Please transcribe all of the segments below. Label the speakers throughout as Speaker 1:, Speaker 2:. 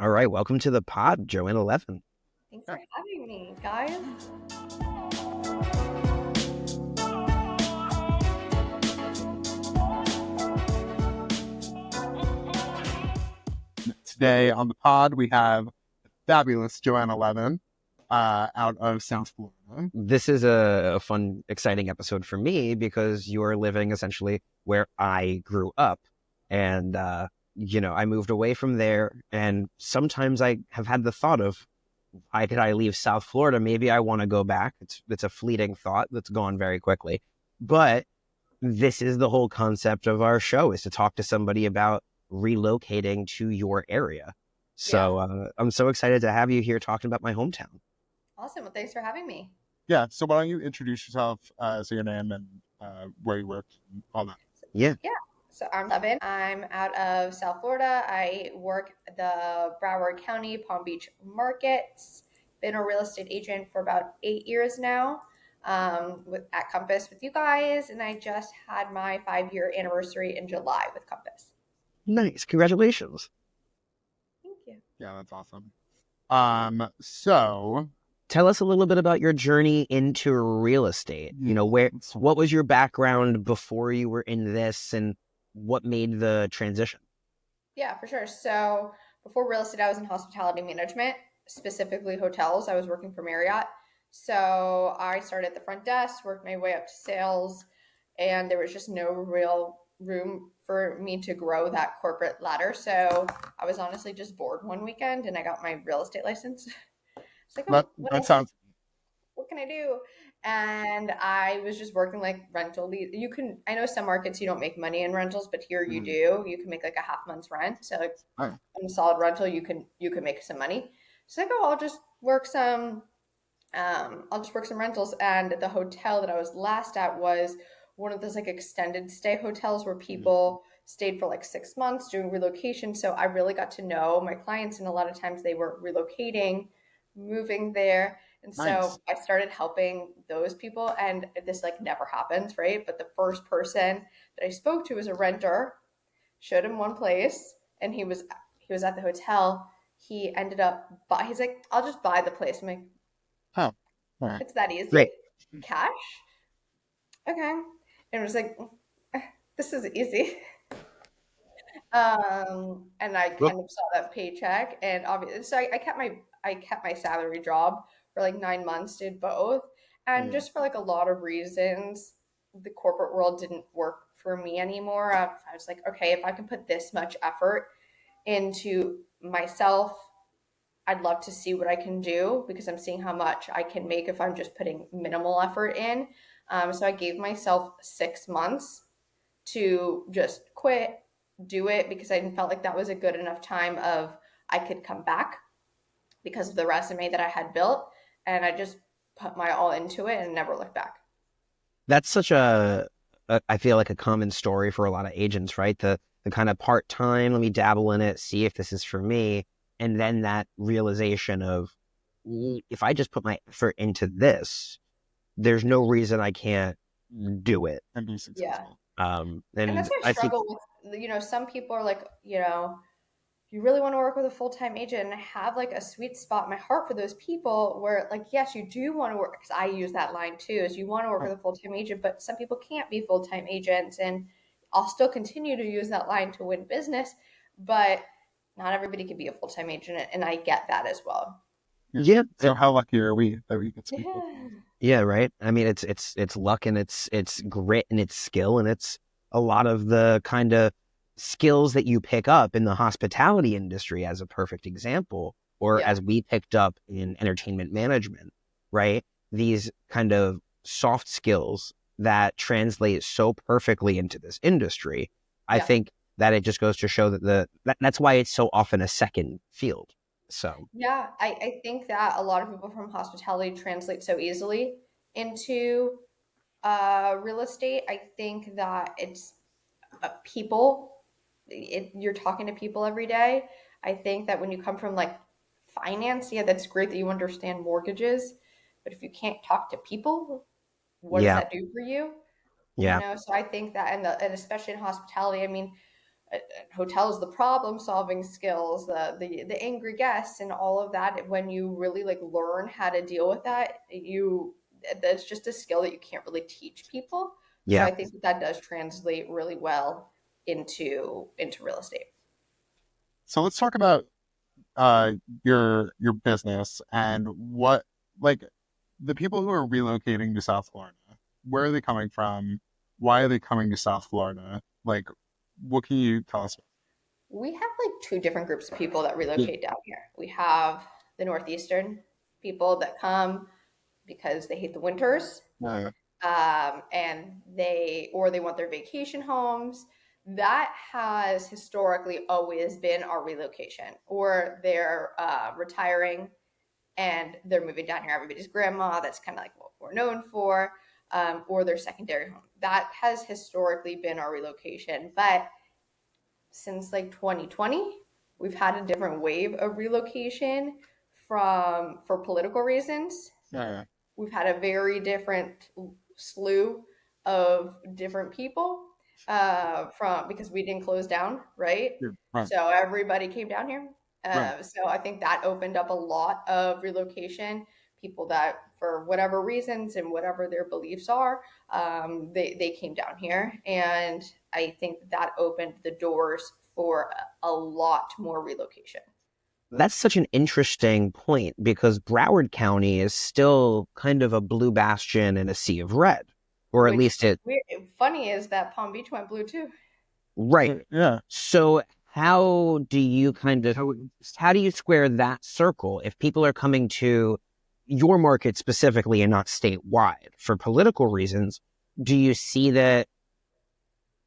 Speaker 1: All right, welcome to the pod, Joanna Levin.
Speaker 2: Thanks for having me, guys.
Speaker 3: Today on the pod, we have fabulous Joanna Levin out of South Florida.
Speaker 1: This is a fun, exciting episode for me because you are living essentially where I grew up. And, I moved away from there. And sometimes I have had the thought of, why did I leave South Florida? Maybe I want to go back. It's a fleeting thought that's gone very quickly. But this is the whole concept of our show, is to talk to somebody about relocating to your area. So I'm so excited to have you here talking about my hometown.
Speaker 2: Awesome. Well, thanks for having me.
Speaker 3: Yeah. So why don't you introduce yourself, say your name and where you work and all that.
Speaker 1: Yeah.
Speaker 2: So I'm Levin. I'm out of South Florida. I work at the Broward County, Palm Beach markets. Been a real estate agent for about 8 years now at Compass with you guys. And I just had my 5-year anniversary in July with Compass.
Speaker 1: Nice. Congratulations.
Speaker 2: Thank you.
Speaker 3: Yeah, that's awesome. So
Speaker 1: tell us a little bit about your journey into real estate. What was your background before you were in this, and what made the transition?
Speaker 2: Yeah, for sure. So before real estate, I was in hospitality management, specifically hotels. I was working for Marriott. So I started at the front desk, worked my way up to sales, and there was just no real room for me to grow that corporate ladder. So I was honestly just bored one weekend and I got my real estate license. It's like, what can I do? And I was just working like rental lead. I know some markets you don't make money in rentals, but here you do. You can make like a half month's rent. So like on a solid rental, you can make some money. So like, I'll just work some rentals. And the hotel that I was last at was one of those like extended stay hotels where people stayed for like 6 months doing relocation. So I really got to know my clients, and a lot of times they were relocating, moving there. And so I started helping those people, and this like never happens, right? But the first person that I spoke to was a renter, showed him one place, and he was at the hotel. He ended up he's like, I'll just buy the place. I'm like,
Speaker 3: oh, all right.
Speaker 2: It's that easy.
Speaker 1: Great.
Speaker 2: Cash? Okay. And it was like, this is easy. And I kind of saw that paycheck, and obviously, so I kept my salary job for like 9 months, did both, and just for like a lot of reasons, the corporate world didn't work for me anymore. I was like, okay, if I can put this much effort into myself, I'd love to see what I can do, because I'm seeing how much I can make if I'm just putting minimal effort in. So I gave myself 6 months to just quit, do it, because I felt like that was a good enough time of I could come back because of the resume that I had built. And I just put my all into it and never looked back.
Speaker 1: That's such I feel like a common story for a lot of agents, right? The kind of part-time, let me dabble in it, see if this is for me. And then that realization of, if I just put my effort into this, there's no reason I can't do it
Speaker 3: And be successful.
Speaker 2: And that's what I struggle with. Some people are like, you really want to work with a full-time agent, and I have like a sweet spot in my heart for those people where like, yes, you do want to work, because I use that line too, is you want to work with a full-time agent, but some people can't be full-time agents, and I'll still continue to use that line to win business, but not everybody can be a full-time agent, and I get that as well.
Speaker 1: Yeah.
Speaker 3: So how lucky are we that we get to speak?
Speaker 1: Yeah, right. I mean, it's luck, and it's grit, and it's skill, and it's a lot of the kind of skills that you pick up in the hospitality industry, as a perfect example, or as we picked up in entertainment management, right? These kind of soft skills that translate so perfectly into this industry. I think that it just goes to show that that's why it's so often a second field. So
Speaker 2: yeah, I think that a lot of people from hospitality translate so easily into real estate. I think that it's people. You're talking to people every day. I think that when you come from like finance, that's great that you understand mortgages, but if you can't talk to people, what does that do for you?
Speaker 1: Yeah.
Speaker 2: So I think that, and especially in hospitality, I mean, hotels, the problem solving skills, the angry guests, and all of that. When you really like learn how to deal with that, that's just a skill that you can't really teach people. So
Speaker 1: Yeah.
Speaker 2: I think that does translate really well into real estate.
Speaker 3: So let's talk about your business and what, like, the people who are relocating to South Florida. Where are they coming from? Why are they coming to South Florida? Like, what can you tell us?
Speaker 2: We have like two different groups of people that
Speaker 3: Yeah.
Speaker 2: relocate down here. We have the Northeastern people that come because they hate the winters,
Speaker 3: Yeah.
Speaker 2: and they want their vacation homes. That has historically always been our relocation, or they're retiring and they're moving down here. Everybody's grandma. That's kind of like what we're known for, or their secondary home. That has historically been our relocation, but since like 2020, we've had a different wave of relocation for political reasons.
Speaker 3: Yeah.
Speaker 2: We've had a very different slew of different people from because we didn't close down, right?
Speaker 3: Yeah. Right.
Speaker 2: So everybody came down here.
Speaker 3: Right.
Speaker 2: So I think that opened up a lot of relocation. People that, for whatever reasons and whatever their beliefs are, they came down here, and I think that opened the doors for a lot more relocation.
Speaker 1: That's such an interesting point because Broward County is still kind of a blue bastion in a sea of red, or at
Speaker 2: Which
Speaker 1: least it.
Speaker 2: funny is that Palm Beach went blue too.
Speaker 1: Right.
Speaker 3: Yeah.
Speaker 1: So how do you how do you square that circle if people are coming to your market specifically and not statewide for political reasons? Do you see that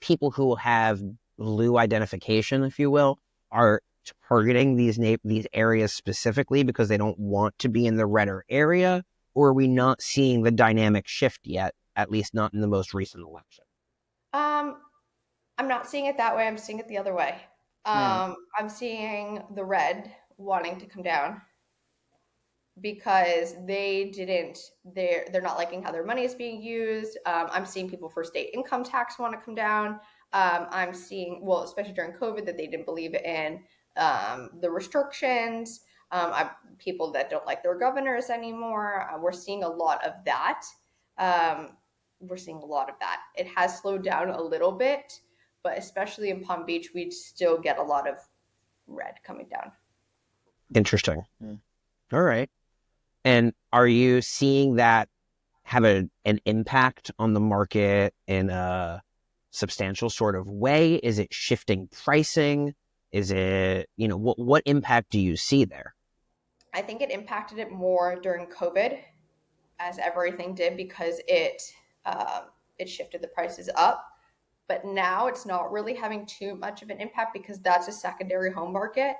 Speaker 1: people who have blue identification, if you will, are targeting these areas specifically because they don't want to be in the redder area? Or are we not seeing the dynamic shift yet, at least not in the most recent election?
Speaker 2: I'm not seeing it that way. I'm seeing it the other way. I'm seeing the red wanting to come down because they're not liking how their money is being used. I'm seeing people for state income tax want to come down. I'm seeing, well, especially during COVID, that they didn't believe in the restrictions. People that don't like their governors anymore. We're seeing a lot of that. We're seeing a lot of that. It has slowed down a little bit, but especially in Palm Beach, we still get a lot of red coming down.
Speaker 1: Interesting. All right. And are you seeing that have an impact on the market in a substantial sort of way? Is it shifting pricing? Is it, what impact do you see there?
Speaker 2: I think it impacted it more during COVID, as everything did, because it shifted the prices up. But now it's not really having too much of an impact because that's a secondary home market.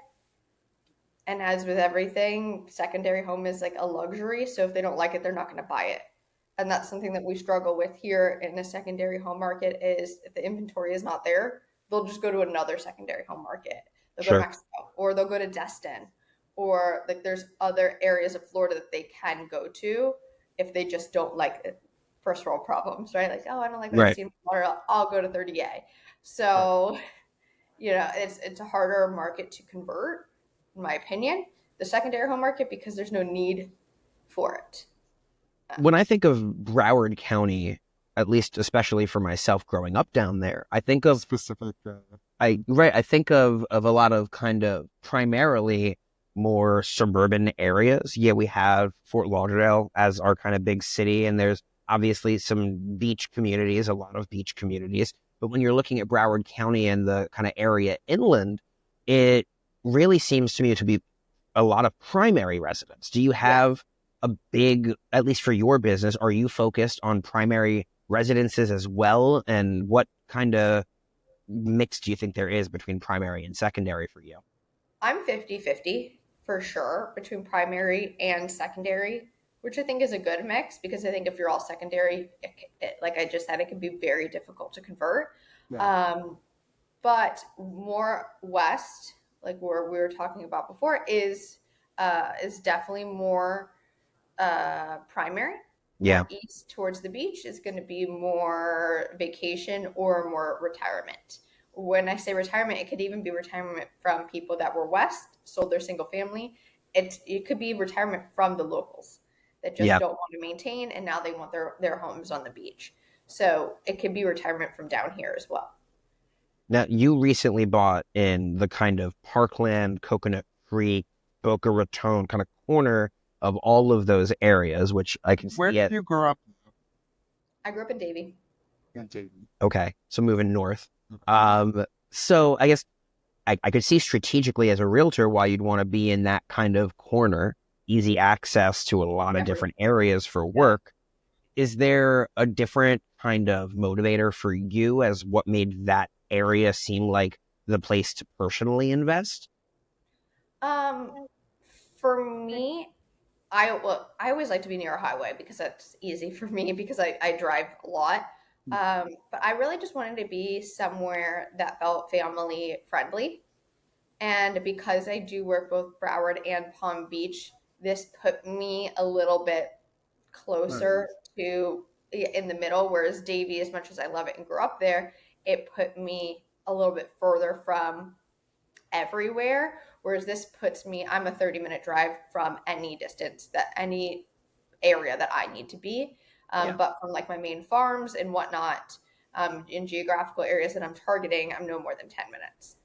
Speaker 2: And as with everything, secondary home is like a luxury. So if they don't like it, they're not going to buy it. And that's something that we struggle with here in the secondary home market is if the inventory is not there, they'll just go to another secondary home market. They'll go to Mexico, or they'll go to Destin, or like there's other areas of Florida that they can go to if they just don't like it. First world problems, right? Like, oh, I don't like what I see in Florida. I'll go to 30A. So, it's a harder market to convert, in my opinion, the secondary home market, because there's no need for it.
Speaker 1: When I think of Broward County, at least especially for myself growing up down there, I think of
Speaker 3: specific.
Speaker 1: I think of a lot of kind of primarily more suburban areas. Yeah, we have Fort Lauderdale as our kind of big city, and there's obviously some beach communities, a lot of beach communities. But when you're looking at Broward County and the kind of area inland, it really seems to me to be a lot of primary residents. Do you have a big, at least for your business, are you focused on primary residences as well? And what kind of mix do you think there is between primary and secondary for you?
Speaker 2: I'm 50-50 for sure between primary and secondary, which I think is a good mix because I think if you're all secondary, like I just said, it can be very difficult to convert. Yeah. But more west, like where we were talking about before, is definitely more primary.
Speaker 1: Yeah.
Speaker 2: East towards the beach is going to be more vacation or more retirement, when I say retirement, it could even be retirement from people that were west, sold their single family. It could be retirement from the locals that just
Speaker 1: Yeah.
Speaker 2: don't want to maintain, and now they want their homes on the beach. So it could be retirement from down here as well.
Speaker 1: Now, you recently bought in the kind of Parkland, Coconut Creek, Boca Raton kind of corner of all of those areas, which I can
Speaker 3: Where
Speaker 1: see
Speaker 3: did you grow up?
Speaker 2: I grew up in Davie.
Speaker 3: In Dayton.
Speaker 1: Okay, so moving north. So I guess I could see strategically as a realtor why you'd want to be in that kind of corner, easy access to a lot of different areas for work. Is there a different kind of motivator for you as what made that area seem like the place to personally invest?
Speaker 2: For me, I always like to be near a highway because that's easy for me because I drive a lot. But I really just wanted to be somewhere that felt family friendly. And because I do work both Broward and Palm Beach, this put me a little bit closer to in the middle, whereas Davie, as much as I love it and grew up there, it put me a little bit further from everywhere. Whereas this puts me, I'm a 30-minute drive from any distance, that any area that I need to be. But from like my main farms and whatnot, in geographical areas that I'm targeting, I'm no more than 10 minutes.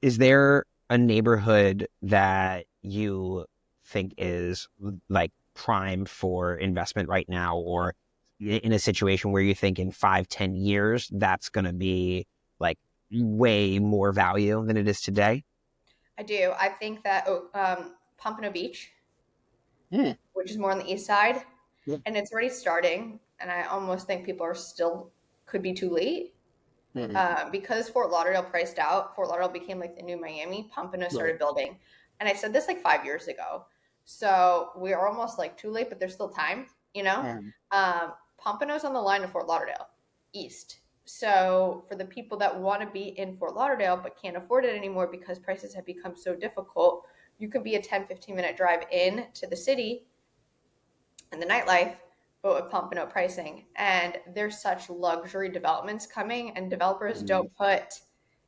Speaker 1: Is there a neighborhood that you think is like prime for investment right now, or in a situation where you think in 5-10 years that's going to be like way more value than it is today?
Speaker 2: I do. I think that Pompano Beach, which is more on the east side, and it's already starting. And I almost think people are still could be too late because Fort Lauderdale priced out. Fort Lauderdale became like the new Miami. Pompano started building, and I said this like 5 years ago. So we are almost like too late, but there's still time. Pompano's on the line of Fort Lauderdale, east. So for the people that want to be in Fort Lauderdale but can't afford it anymore because prices have become so difficult, you can be a 10-15 minute drive in to the city and the nightlife, but with Pompano pricing. And there's such luxury developments coming, and developers don't put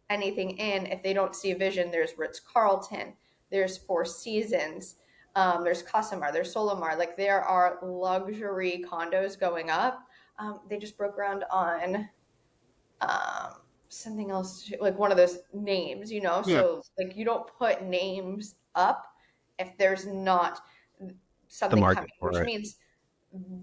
Speaker 2: anything in if they don't see a vision. There's Ritz-Carlton, there's Four Seasons, there's Casamar, there's Solomar. Like there are luxury condos going up. They just broke ground on something else, like one of those names, so like you don't put names up if there's not something coming, which means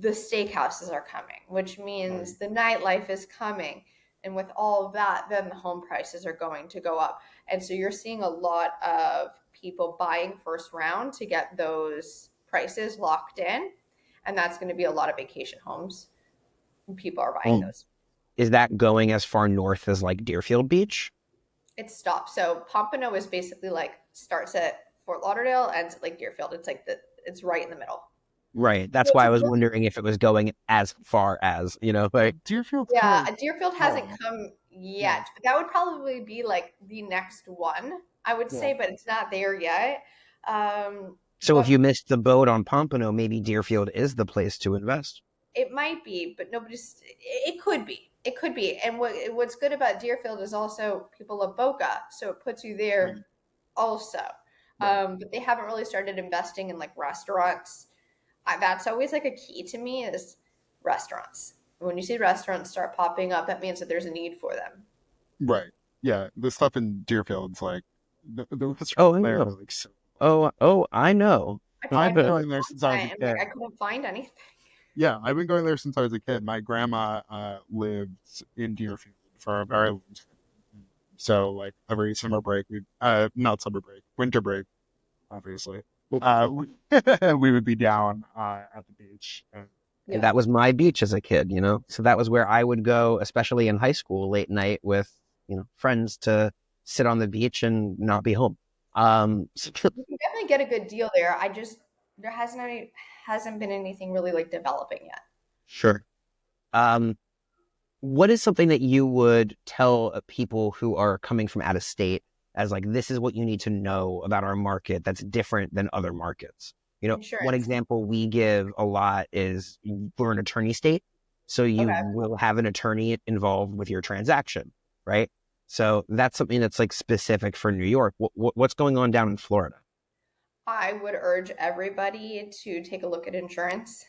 Speaker 2: the steakhouses are coming, which means the nightlife is coming. And with all of that, then the home prices are going to go up. And so you're seeing a lot of people buying first round to get those prices locked in. And that's going to be a lot of vacation homes. People are buying those.
Speaker 1: Is that going as far north as like Deerfield Beach?
Speaker 2: It stops. So Pompano is basically like starts at Fort Lauderdale, ends at like Deerfield. It's like it's right in the middle.
Speaker 1: Right. That's why I was wondering if it was going as far as, like
Speaker 3: Deerfield.
Speaker 2: Yeah, Deerfield hasn't come yet. But that would probably be like the next one, I would say, but it's not there yet.
Speaker 1: So if you missed the boat on Pompano, maybe Deerfield is the place to invest.
Speaker 2: It might be, but it could be. It could be. And what's good about Deerfield is also people love Boca, so it puts you there also. But they haven't really started investing in like restaurants. That's always like a key to me is restaurants. When you see restaurants start popping up, that means that there's a need for them.
Speaker 3: Right. Yeah. The stuff in Deerfield's like the restaurants there are like so.
Speaker 1: I know.
Speaker 3: I've been going there since I was a kid.
Speaker 2: I couldn't find anything.
Speaker 3: Yeah, I've been going there since I was a kid. My grandma lived in Deerfield for a very long time. So like every summer break, not summer break, winter break, obviously. We would be down at the beach.
Speaker 1: And that was my beach as a kid, So that was where I would go, especially in high school, late night with, friends to sit on the beach and not be home.
Speaker 2: You can definitely get a good deal there. There hasn't been anything really like developing yet.
Speaker 1: Sure. What is something that you would tell people who are coming from out of state as like, this is what you need to know about our market that's different than other markets?
Speaker 2: Insurance.
Speaker 1: One example we give a lot is we're an attorney state. So you will have an attorney involved with your transaction, right? So that's something that's like specific for New York. What's going on down in Florida?
Speaker 2: I would urge everybody to take a look at insurance.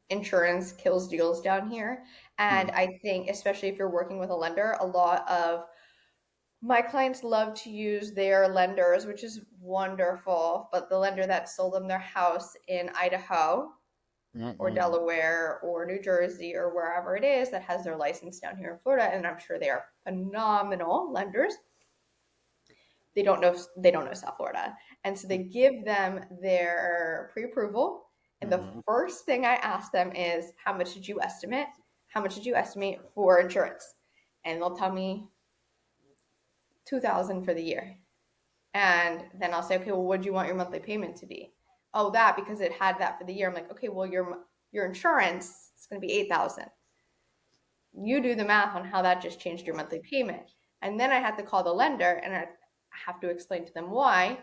Speaker 2: Insurance kills deals down here. And I think, especially if you're working with a lender, a lot of my clients love to use their lenders, which is wonderful. But the lender that sold them their house in Idaho or Delaware or New Jersey or wherever it is that has their license down here in Florida, and I'm sure they are phenomenal lenders. They don't know South Florida. And so they give them their pre-approval. And the first thing I ask them is, how much did you estimate? How much did you estimate for insurance? And they'll tell me $2,000 for the year. And then I'll say, okay, well, what do you want your monthly payment to be? Oh, that, because it had that for the year. I'm like, okay, well, your insurance is going to be $8,000. You do the math on how that just changed your monthly payment. And then I have to call the lender and I have to explain to them why.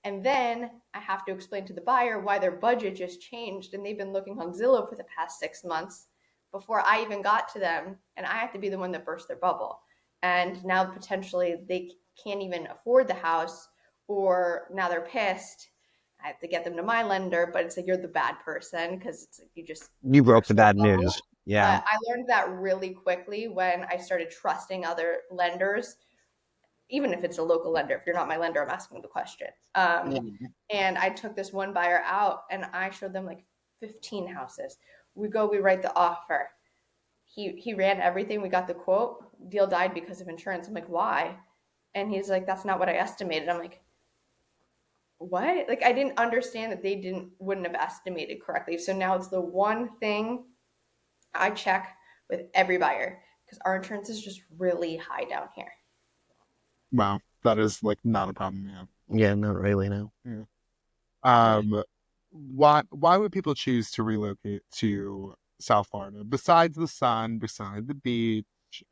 Speaker 2: And then I have to explain to the buyer why their budget just changed and they've been looking on Zillow for the past 6 months before I even got to them. And I have to be the one that burst their bubble. And now potentially they can't even afford the house, or now they're pissed. I have to get them to my lender, but it's like, you're the bad person because it's like
Speaker 1: you broke the bad news. Yeah.
Speaker 2: But I learned that really quickly when I started trusting other lenders, even if it's a local lender. If you're not my lender, I'm asking the question. And I took this one buyer out and I showed them like 15 houses. We write the offer. He ran everything. We got the quote. Deal died because of insurance. I'm like, why? And he's like, that's not what I estimated. I'm like, what? Like, I didn't understand that they wouldn't have estimated correctly. So now it's the one thing I check with every buyer because our insurance is just really high down here.
Speaker 3: Wow, that is like not a problem.
Speaker 1: Yeah, not really. No.
Speaker 3: Yeah. Why would people choose to relocate to South Florida besides the sun, besides the beach?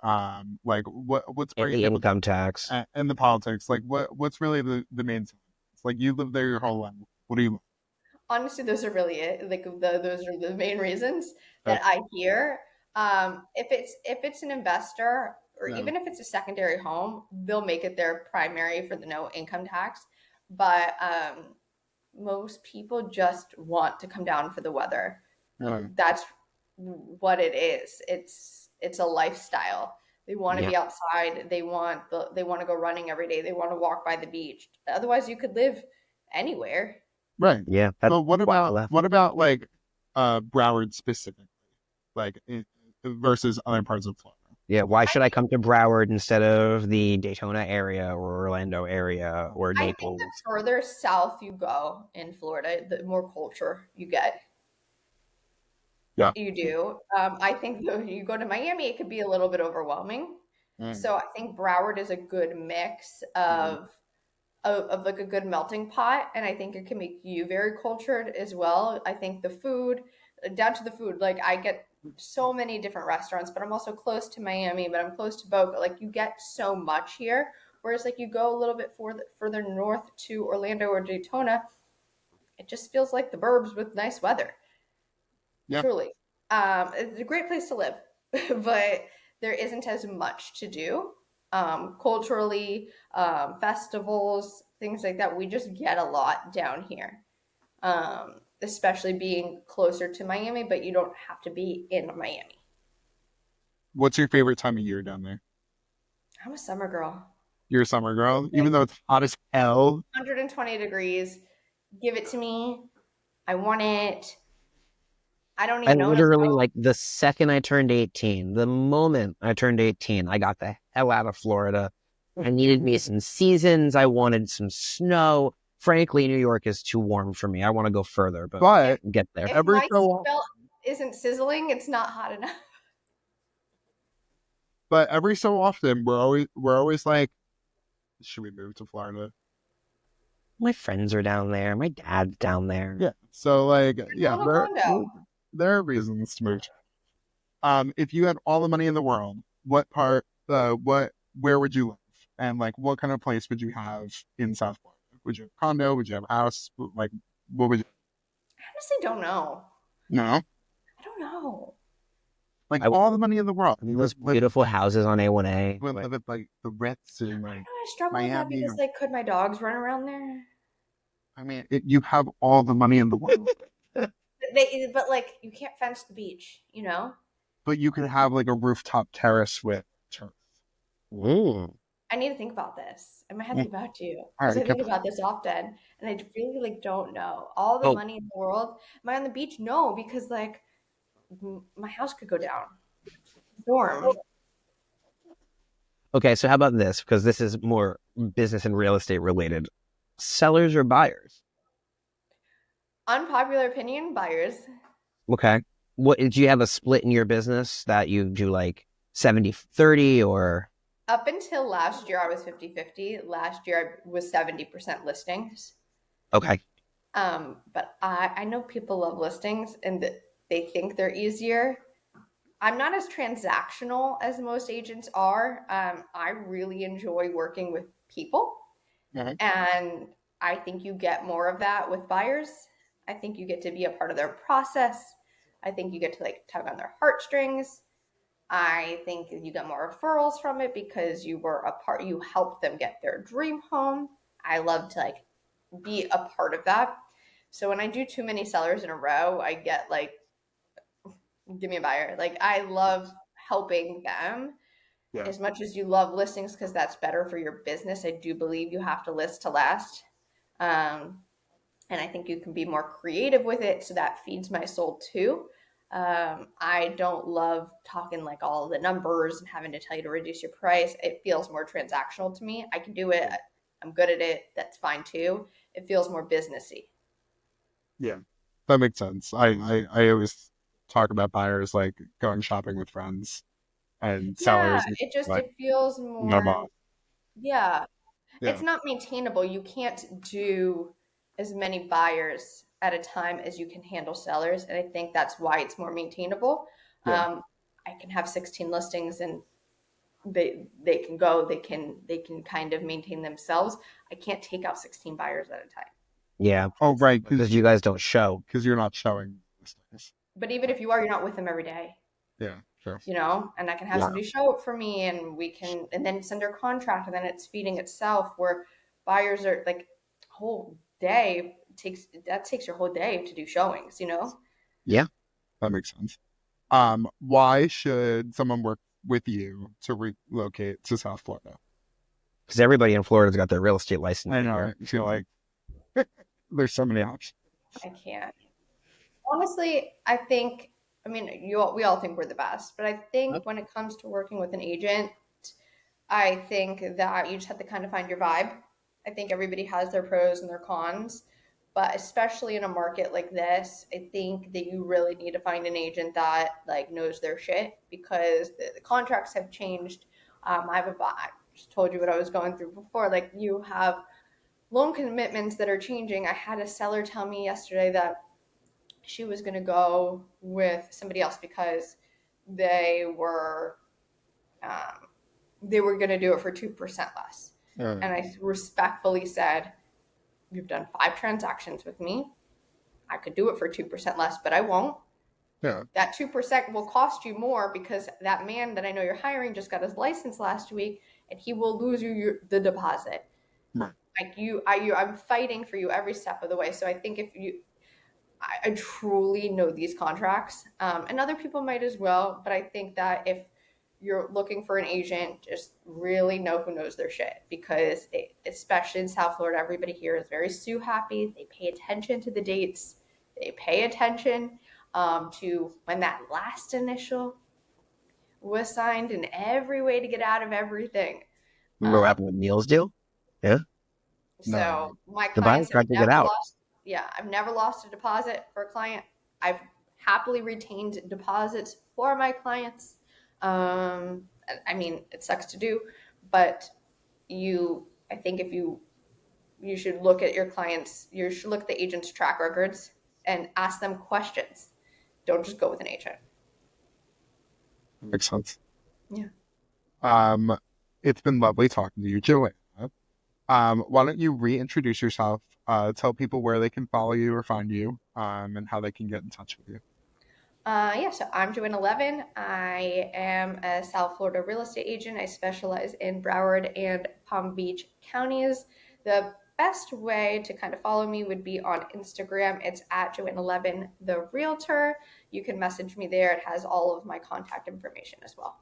Speaker 3: Like what's
Speaker 1: the income tax
Speaker 3: and the politics? Like what's really the main thing? It's like you live there your whole life. What do you?
Speaker 2: Honestly, those are really it. Like those are the main reasons that I hear. If it's an investor or even if it's a secondary home, they'll make it their primary for the no income tax. But most people just want to come down for the weather. That's what it is. It's a lifestyle. They want to be outside. They want to go running every day. They want to walk by the beach. Otherwise, you could live anywhere.
Speaker 3: Right.
Speaker 1: Yeah.
Speaker 3: But what about like Broward specifically, like versus other parts of Florida?
Speaker 1: Yeah. Why should I come to Broward instead of the Daytona area or Orlando area or Naples?
Speaker 2: I think the further south you go in Florida, the more culture you get.
Speaker 3: Yeah.
Speaker 2: You do. I think you go to Miami, it could be a little bit overwhelming. So I think Broward is a good mix of like a good melting pot, and I think it can make you very cultured as well. I think the food, down to the food, like I get so many different restaurants, but I'm also close to Miami, but I'm close to Boca. Like you get so much here, whereas like you go a little bit further north to Orlando or Daytona, it just feels like the burbs with nice weather. Yeah. Truly. It's a great place to live, but there isn't as much to do. Culturally, festivals, things like that. We just get a lot down here, especially being closer to Miami, but you don't have to be in Miami.
Speaker 3: What's your favorite time of year down there?
Speaker 2: I'm a summer girl.
Speaker 3: You're a summer girl? Even though it's hot as hell?
Speaker 2: 120 degrees. Give it to me. I want it. I don't even know.
Speaker 1: I literally, like, the second I turned 18, the moment I turned 18, I got the hell out of Florida. I needed me some seasons. I wanted some snow. Frankly, New York is too warm for me. I want to go further, but get there.
Speaker 2: If my belt isn't sizzling, it's not hot enough.
Speaker 3: But every so often, we're always like, should we move to Florida?
Speaker 1: My friends are down there. My dad's down there.
Speaker 3: Yeah. So like, there are reasons to move. If you had all the money in the world, where would you live? And like, what kind of place would you have in South Florida? Would you have a condo? Would you have a house? Like, what would you?
Speaker 2: I honestly don't know.
Speaker 3: No?
Speaker 2: I don't know.
Speaker 3: Like,
Speaker 1: I
Speaker 3: all the money in the world. I mean,
Speaker 1: those beautiful houses on A1A.
Speaker 3: we live at, like, the Ritz in,
Speaker 2: I
Speaker 3: like,
Speaker 2: know I struggle with that
Speaker 3: Miami.
Speaker 2: because, like, could my dogs run around there?
Speaker 3: I mean, you have all the money in the world.
Speaker 2: But like, you can't fence the beach, you know?
Speaker 3: But you could have, like, a rooftop terrace with turf.
Speaker 1: Mm.
Speaker 2: I need to think about this. I might have to get back to you
Speaker 3: All
Speaker 2: because I
Speaker 3: right,
Speaker 2: think about this often, and I really like don't know all the
Speaker 1: Oh,
Speaker 2: money in the world. Am I on the beach? No, because like my house could go down. Storm.
Speaker 1: okay. So how about this? Because this is more business and real estate related. Sellers or buyers?
Speaker 2: Unpopular opinion, buyers.
Speaker 1: Okay. What do you have a split in your business that you do like 70-30 or?
Speaker 2: Up until last year, I was 50-50. Last year, I was 70% listings.
Speaker 1: Okay.
Speaker 2: But I know people love listings and they think they're easier. I'm not as transactional as most agents are. I really enjoy working with people,
Speaker 3: Mhm.
Speaker 2: and I think you get more of that with buyers. I think you get to be a part of their process. I think you get to like tug on their heartstrings. I think you get more referrals from it because you were a part, you helped them get their dream home. I love to like be a part of that. So when I do too many sellers in a row, I get like, give me a buyer. Like I love helping them
Speaker 3: Yeah.
Speaker 2: as much as you love listings because that's better for your business. I do believe you have to list to last. Um, and I think you can be more creative with it. So that feeds my soul too. I don't love talking like all the numbers and having to tell you to reduce your price. It feels more transactional to me. I can do it. I'm good at it. That's fine too. It feels more businessy.
Speaker 3: Yeah. That makes sense. I always talk about buyers like going shopping with friends and
Speaker 2: Yeah,
Speaker 3: sellers like
Speaker 2: it feels
Speaker 3: my
Speaker 2: more.
Speaker 3: boss.
Speaker 2: Yeah,
Speaker 3: Yeah.
Speaker 2: it's not maintainable. You can't do as many buyers at a time as you can handle sellers, and I think that's why it's more maintainable.
Speaker 3: Yeah.
Speaker 2: I can have 16 listings, and they can go. They can kind of maintain themselves. I can't take out 16 buyers at a time.
Speaker 1: Yeah.
Speaker 3: Oh, right.
Speaker 1: Because you guys don't show.
Speaker 3: Because you're not showing listings.
Speaker 2: But even if you are, you're not with them every day.
Speaker 3: Yeah, sure.
Speaker 2: You know, and I can have
Speaker 1: Yeah.
Speaker 2: somebody show up for me and we can, and then send their contract and then it's feeding itself where buyers are like whole day takes your whole day to do showings, you know?
Speaker 1: Yeah.
Speaker 3: That makes sense. Why should someone work with you to relocate to South Florida?
Speaker 1: Because everybody in Florida's got their real estate license.
Speaker 3: I know.
Speaker 1: Here.
Speaker 3: I feel like there's so many options.
Speaker 2: I can't. Honestly, I think, I mean, we all think we're the best, but I think when it comes to working with an agent, I think that you just have to kind of find your vibe. I think everybody has their pros and their cons, but especially in a market like this, I think that you really need to find an agent that like knows their shit because the contracts have changed. I just told you what I was going through before. Like you have loan commitments that are changing. I had a seller tell me yesterday that she was going to go with somebody else because they were um, they were going to do it for 2% less. And I respectfully said, you've done 5 transactions with me. I could do it for 2% less, but I won't.
Speaker 3: Yeah.
Speaker 2: That 2% will cost you more because that man that I know you're hiring just got his license last week and he will lose you the deposit.
Speaker 3: Right.
Speaker 2: Like I'm fighting for you every step of the way. So I think I truly know these contracts, and other people might as well. But I think that if you're looking for an agent, just really know who knows their shit because especially in South Florida, everybody here is very sue happy. They pay attention to the dates. They pay attention to when that last initial was signed and every way to get out of everything.
Speaker 1: Remember what happened with Neil's deal? Yeah.
Speaker 3: No.
Speaker 2: So my
Speaker 1: The buyers
Speaker 2: clients have
Speaker 1: tried to get
Speaker 2: never
Speaker 1: out.
Speaker 2: lost. Yeah, I've never lost a deposit for a client. I've happily retained deposits for my clients. I mean, it sucks to do, but I think if you should look at your clients, you should look at the agent's track records and ask them questions. Don't just go with an agent.
Speaker 3: Makes sense.
Speaker 2: Yeah.
Speaker 3: It's been lovely talking to you, Joanna. Why don't you reintroduce yourself, tell people where they can follow you or find you, and how they can get in touch with you.
Speaker 2: So I'm Joanna Levin. I am a South Florida real estate agent. I specialize in Broward and Palm Beach counties. The best way to kind of follow me would be on Instagram. It's at Joanna Levin, the realtor. You can message me there. It has all of my contact information as well.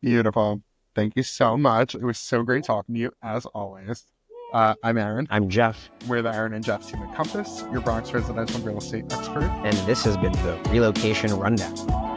Speaker 3: Beautiful. Thank you so much. It was so great talking to you, as always. I'm Aaron.
Speaker 1: I'm Geoff.
Speaker 3: We're the Aaron and Geoff team at Compass, your Bronx residential real estate expert.
Speaker 1: And this has been the Relocation Rundown.